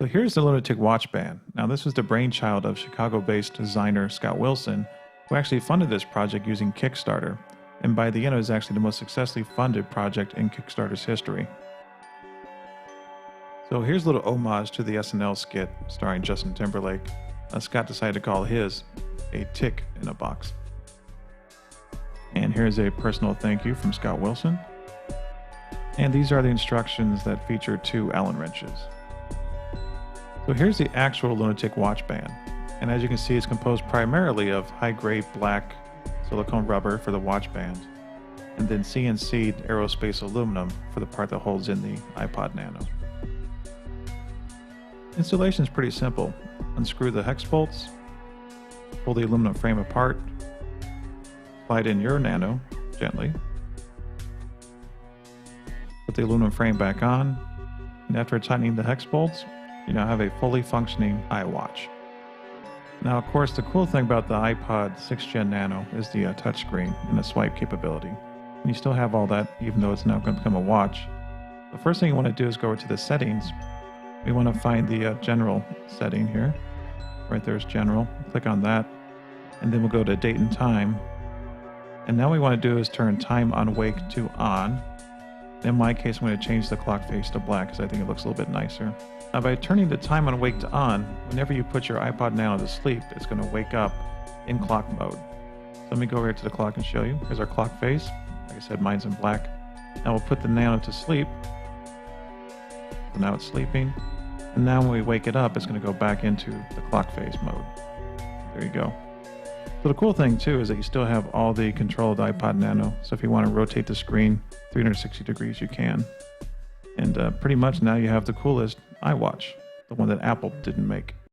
So here's the LunaTik watch band. Now this was the brainchild of Chicago-based designer Scott Wilson, who actually funded this project using Kickstarter. And by the end, it was actually the most successfully funded project in Kickstarter's history. So here's a little homage to the SNL skit starring Justin Timberlake. Scott decided to call his a tick in a box. And here's a personal thank you from Scott Wilson. And these are the instructions that feature 2 Allen wrenches. So here's the actual LunaTik watch band. And as you can see, it's composed primarily of high-grade black silicone rubber for the watch band, and then CNC'd aerospace aluminum for the part that holds in the iPod Nano. Installation is pretty simple. Unscrew the hex bolts, pull the aluminum frame apart, slide in your Nano gently, put the aluminum frame back on, and after tightening the hex bolts, you now have a fully functioning iWatch. Now, of course, the cool thing about the iPod 6th Gen Nano is the touchscreen and the swipe capability. And you still have all that, even though it's now going to become a watch. The first thing you want to do is go over to the settings. We want to find the general setting here. Right there's general. Click on that. And then we'll go to date and time. And now what we want to do is turn time on wake to on. In my case, I'm going to change the clock face to black because I think it looks a little bit nicer. Now, by turning the time on wake to on, whenever you put your iPod Nano to sleep, it's going to wake up in clock mode. So let me go over here to the clock and show you. Here's our clock face. Like I said, mine's in black. Now we'll put the Nano to sleep. So now it's sleeping. And now when we wake it up, it's going to go back into the clock face mode. There you go. So the cool thing too is that you still have all the control of the iPod Nano. So if you want to rotate the screen 360 degrees, you can. And pretty much now you have the coolest iWatch, the one that Apple didn't make.